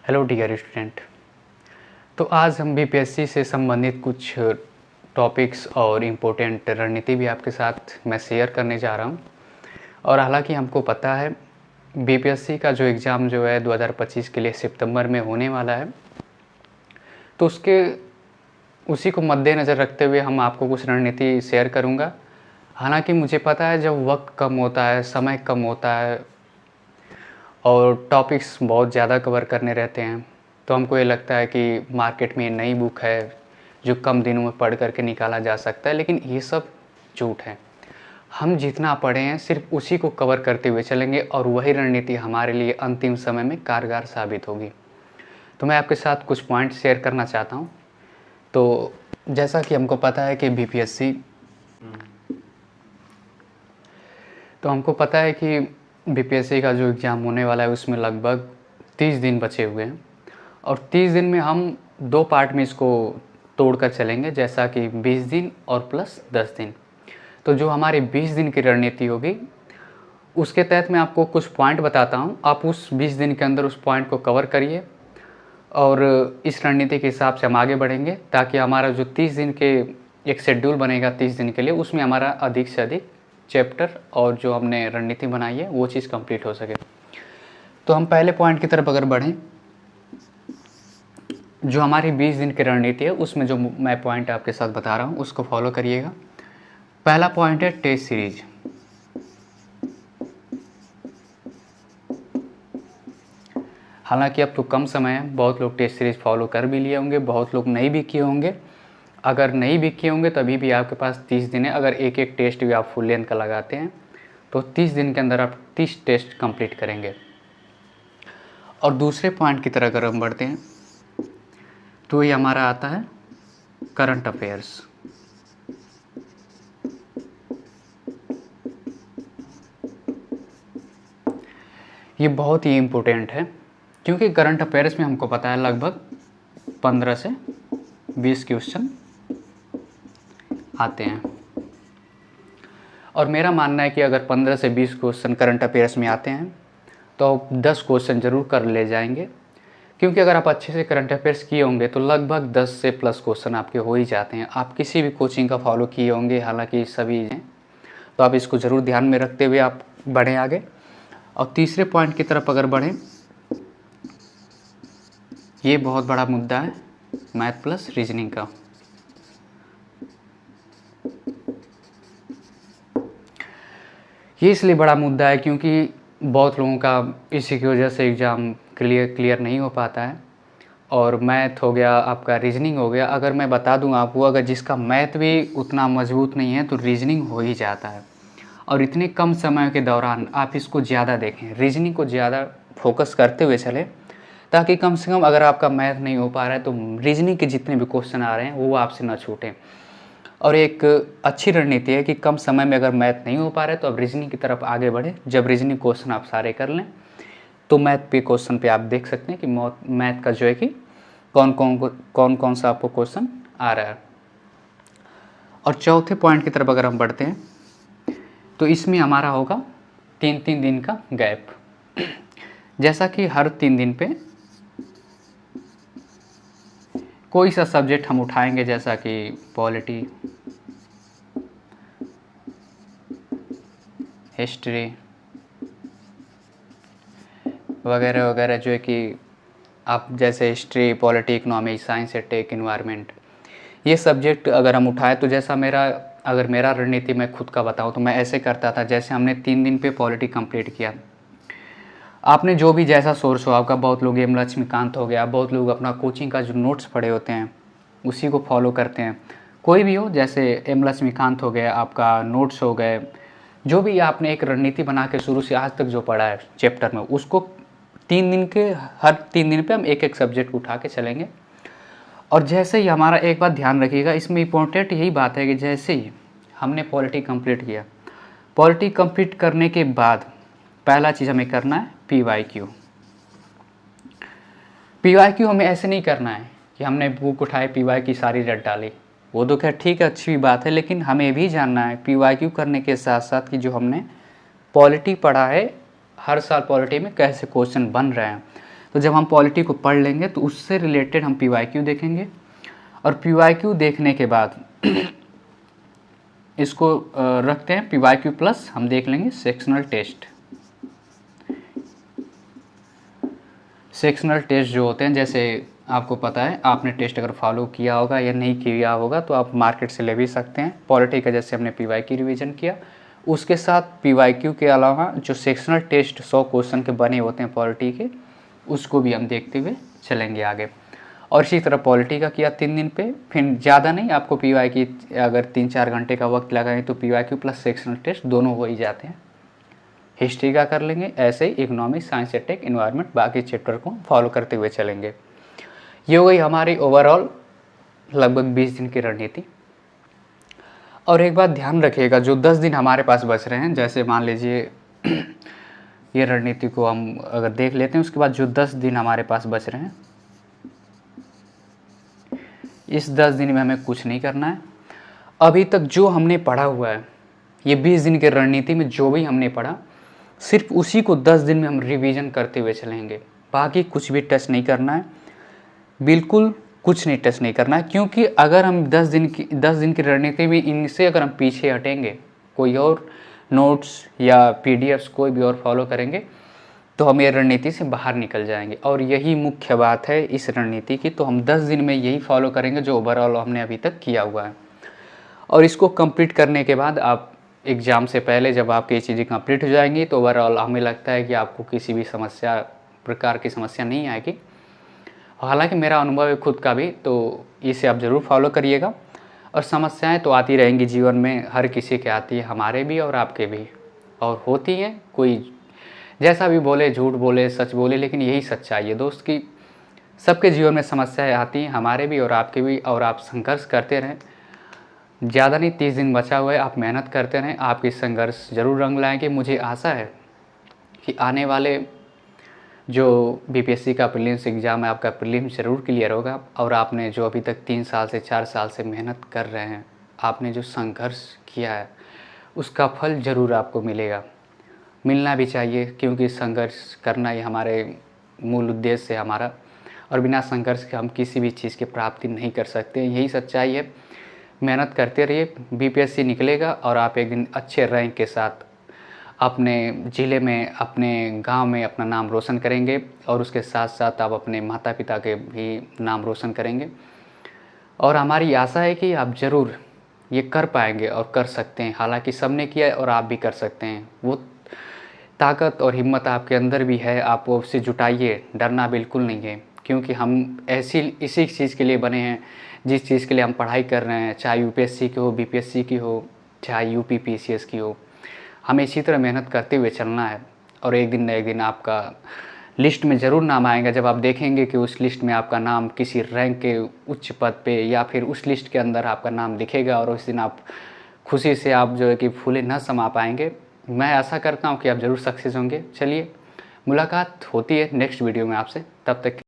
Hello dear student. तो आज हम बीपीएससी से संबंधित कुछ टॉपिक्स और इम्पोर्टेंट रणनीति भी आपके साथ मैं शेयर करने जा रहा हूं। और हालांकि हमको पता है बीपीएससी का जो एग्ज़ाम जो है 2025 के लिए सितंबर में होने वाला है, तो उसी को मद्देनज़र रखते हुए हम आपको कुछ रणनीति शेयर करूँगा। हालांकि मुझे पता है जब वक्त कम होता है, समय कम होता है और टॉपिक्स बहुत ज़्यादा कवर करने रहते हैं, तो हमको ये लगता है कि मार्केट में नई बुक है जो कम दिनों में पढ़ करके निकाला जा सकता है, लेकिन ये सब झूठ है। हम जितना पढ़े हैं सिर्फ उसी को कवर करते हुए चलेंगे और वही रणनीति हमारे लिए अंतिम समय में कारगर साबित होगी। तो मैं आपके साथ कुछ पॉइंट शेयर करना चाहता हूँ। तो जैसा कि हमको पता है कि बीपीएससी का जो एग्ज़ाम होने वाला है उसमें लगभग 30 दिन बचे हुए हैं और 30 दिन में हम 2 पार्ट में इसको तोड़कर चलेंगे, जैसा कि 20 दिन और प्लस 10 दिन। तो जो हमारी 20 दिन की रणनीति होगी उसके तहत मैं आपको कुछ पॉइंट बताता हूं, आप उस 20 दिन के अंदर उस पॉइंट को कवर करिए और इस रणनीति के हिसाब से हम आगे बढ़ेंगे, ताकि हमारा जो 30 दिन के एक शेड्यूल बनेगा 30 दिन के लिए, उसमें हमारा अधिक से अधिक चैप्टर और जो हमने रणनीति बनाई है वो चीज़ कंप्लीट हो सके। तो हम पहले पॉइंट की तरफ अगर बढ़ें, जो हमारी 20 दिन की रणनीति है उसमें जो मैं पॉइंट आपके साथ बता रहा हूँ उसको फॉलो करिएगा। पहला पॉइंट है टेस्ट सीरीज। हालांकि अब तो कम समय है, बहुत लोग टेस्ट सीरीज फॉलो कर भी लिए होंगे, बहुत लोग नहीं भी किए होंगे। अगर नहीं भी किए होंगे तभी भी आपके पास 30 दिन है। अगर एक एक टेस्ट भी आप फुल लेंथ का लगाते हैं तो 30 दिन के अंदर आप 30 टेस्ट कंप्लीट करेंगे। और दूसरे पॉइंट की तरह अगर हम बढ़ते हैं तो ये हमारा आता है करंट अफेयर्स। ये बहुत ही इम्पोर्टेंट है क्योंकि करंट अफेयर्स में हमको पता है लगभग 15 से 20 क्वेश्चन आते हैं और मेरा मानना है कि अगर 15 से 20 क्वेश्चन करंट अफेयर्स में आते हैं तो 10 क्वेश्चन ज़रूर कर ले जाएंगे, क्योंकि अगर आप अच्छे से करंट अफेयर्स किए होंगे तो लगभग 10 से प्लस क्वेश्चन आपके हो ही जाते हैं। आप किसी भी कोचिंग का फॉलो किए होंगे, हालांकि सभी हैं, तो आप इसको ज़रूर ध्यान में रखते हुए आप बढ़ें आगे। और तीसरे पॉइंट की तरफ अगर बढ़ें, ये बहुत बड़ा मुद्दा है मैथ प्लस रीजनिंग का। ये इसलिए बड़ा मुद्दा है क्योंकि बहुत लोगों का इसी की वजह से एग्ज़ाम क्लियर नहीं हो पाता है। और मैथ हो गया, आपका रीजनिंग हो गया, अगर मैं बता दूं आपको, अगर जिसका मैथ भी उतना मजबूत नहीं है तो रीजनिंग हो ही जाता है। और इतने कम समय के दौरान आप इसको ज़्यादा देखें, रीजनिंग को ज़्यादा फोकस करते हुए चलें, ताकि कम से कम अगर आपका मैथ नहीं हो पा रहा है तो रीजनिंग के जितने भी क्वेश्चन आ रहे हैं वो आपसे ना छूटें। और एक अच्छी रणनीति है कि कम समय में अगर मैथ नहीं हो पा रहा है तो आप रीजनिंग की तरफ आगे बढ़ें। जब रीजनिंग क्वेश्चन आप सारे कर लें तो मैथ पे क्वेश्चन पे आप देख सकते हैं कि मैथ का जो है कि कौन कौन सा आपको क्वेश्चन आ रहा है। और चौथे पॉइंट की तरफ अगर हम बढ़ते हैं तो इसमें हमारा होगा 3-3 दिन का गैप। जैसा कि हर 3 दिन पे कोई सा सब्जेक्ट हम उठाएंगे, जैसा कि पॉलिटी, हिस्ट्री वगैरह वगैरह, जो है कि आप जैसे history, polity, economy, science, tech, environment, ये सब्जेक्ट अगर हम उठाएं तो जैसा अगर मेरा रणनीति मैं खुद का बताऊं तो मैं ऐसे करता था। जैसे हमने 3 दिन पे पॉलिटी कंप्लीट किया, आपने जो भी जैसा सोर्स हो आपका, बहुत लोग एम लक्ष्मीकांत हो गया, बहुत लोग अपना कोचिंग का जो नोट्स पढ़े होते हैं उसी को फॉलो करते हैं, कोई भी हो, जैसे एम लक्ष्मीकांत हो गया, आपका नोट्स हो गए, जो भी आपने एक रणनीति बना के शुरू से आज तक जो पढ़ा है चैप्टर में, उसको हर 3 दिन पे हम एक एक सब्जेक्ट उठा के चलेंगे। और जैसे ही हमारा, एक बात ध्यान रखिएगा, इसमें इम्पोर्टेंट यही बात है कि जैसे ही हमने पॉलिटी कंप्लीट किया, पॉलिटी कंप्लीट करने के बाद पहला चीज़ हमें करना है PYQ। हमें ऐसे नहीं करना है कि हमने बुक उठाए PY की सारी रट डाली, वो तो खैर ठीक है, अच्छी बात है, लेकिन हमें भी जानना है PYQ करने के साथ साथ कि जो हमने पॉलिटी पढ़ा है, हर साल पॉलिटी में कैसे क्वेश्चन बन रहे हैं। तो जब हम पॉलिटी को पढ़ लेंगे तो उससे रिलेटेड हम PYQ देखेंगे, और PYQ देखने के बाद इसको रखते हैं PYQ प्लस हम देख लेंगे सेक्शनल टेस्ट। सेक्शनल टेस्ट जो होते हैं, जैसे आपको पता है, आपने टेस्ट अगर फॉलो किया होगा या नहीं किया होगा तो आप मार्केट से ले भी सकते हैं। पॉलिटी का जैसे हमने PYQ रिवीजन किया, उसके साथ PYQ के अलावा जो सेक्शनल टेस्ट 100 क्वेश्चन के बने होते हैं पॉलिटी के, उसको भी हम देखते हुए चलेंगे आगे। और इसी तरह पॉलिटी का किया 3 दिन पे, फिर ज़्यादा नहीं, आपको PYQ अगर 3-4 घंटे का वक्त लगाएं तो PYQ प्लस सेक्शनल टेस्ट दोनों हो ही जाते हैं। हिस्ट्री का कर लेंगे, ऐसे ही इकोनॉमिक्स, साइंस, टेक, एनवायरनमेंट, बाकी चैप्टर को फॉलो करते हुए चलेंगे। ये हो गई हमारी ओवरऑल लगभग 20 दिन की रणनीति। और एक बात ध्यान रखिएगा, जो 10 दिन हमारे पास बच रहे हैं, जैसे मान लीजिए ये रणनीति को हम अगर देख लेते हैं, उसके बाद जो 10 दिन हमारे पास बच रहे हैं, इस 10 दिन में हमें कुछ नहीं करना है। अभी तक जो हमने पढ़ा हुआ है, ये 20 दिन की रणनीति में जो भी हमने पढ़ा, सिर्फ उसी को 10 दिन में हम रिवीजन करते हुए चलेंगे। बाकी कुछ भी टच नहीं करना है, बिल्कुल कुछ नहीं टच नहीं करना है, क्योंकि अगर हम 10 दिन की रणनीति में इनसे अगर हम पीछे हटेंगे, कोई और नोट्स या PDFs कोई भी और फॉलो करेंगे, तो हम ये रणनीति से बाहर निकल जाएंगे। और यही मुख्य बात है इस रणनीति की। तो हम 10 दिन में यही फॉलो करेंगे जो ओवरऑल हमने अभी तक किया हुआ है। और इसको कंप्लीट करने के बाद आप एग्ज़ाम से पहले जब आपकी ये चीज़ें कंप्लीट हो जाएंगी, तो ओवरऑल हमें लगता है कि आपको किसी भी प्रकार की समस्या नहीं आएगी। हालांकि मेरा अनुभव है खुद का भी, तो इसे आप ज़रूर फॉलो करिएगा। और समस्याएं तो आती रहेंगी जीवन में, हर किसी के आती है, हमारे भी और आपके भी, और होती हैं। कोई जैसा भी बोले, झूठ बोले, सच बोले, लेकिन यही सच्चाई है दोस्त की सबके जीवन में समस्याएं आती हैं, हमारे भी और आपके भी। और आप संघर्ष करते रहें, ज़्यादा नहीं 30 दिन बचा हुआ है, आप मेहनत करते रहें, आपकी संघर्ष ज़रूर रंग लाएंगे। मुझे आशा है कि आने वाले जो BPSC का प्रीलिम्स एग्ज़ाम है, आपका प्रीलिम्स ज़रूर क्लियर होगा। और आपने जो अभी तक 3 साल से 4 साल से मेहनत कर रहे हैं, आपने जो संघर्ष किया है, उसका फल ज़रूर आपको मिलेगा, मिलना भी चाहिए, क्योंकि संघर्ष करना ही हमारे मूल उद्देश्य है हमारा। और बिना संघर्ष के हम किसी भी चीज़ की प्राप्ति नहीं कर सकते, यही सच्चाई है। मेहनत करते रहिए, BPSC निकलेगा और आप एक दिन अच्छे रैंक के साथ अपने ज़िले में, अपने गांव में अपना नाम रोशन करेंगे। और उसके साथ साथ आप अपने माता पिता के भी नाम रोशन करेंगे। और हमारी आशा है कि आप ज़रूर ये कर पाएंगे और कर सकते हैं। हालांकि सबने किया है और आप भी कर सकते हैं। वो ताकत और हिम्मत आपके अंदर भी है, आप उससे जुटाइए, डरना बिल्कुल नहीं है। क्योंकि हम इसी चीज़ के लिए बने हैं, जिस चीज़ के लिए हम पढ़ाई कर रहे हैं, चाहे UPSC की हो, BPSC की हो, चाहे UP PCS की हो, हमें इसी तरह मेहनत करते हुए चलना है। और एक दिन न एक दिन आपका लिस्ट में ज़रूर नाम आएगा। जब आप देखेंगे कि उस लिस्ट में आपका नाम किसी रैंक के उच्च पद पे, या फिर उस लिस्ट के अंदर आपका नाम दिखेगा, और उस दिन आप खुशी से आप जो है कि फूले न समा पाएंगे। मैं आशा करता हूँ कि आप ज़रूर सक्सेस होंगे। चलिए, मुलाकात होती है नेक्स्ट वीडियो में आपसे, तब तक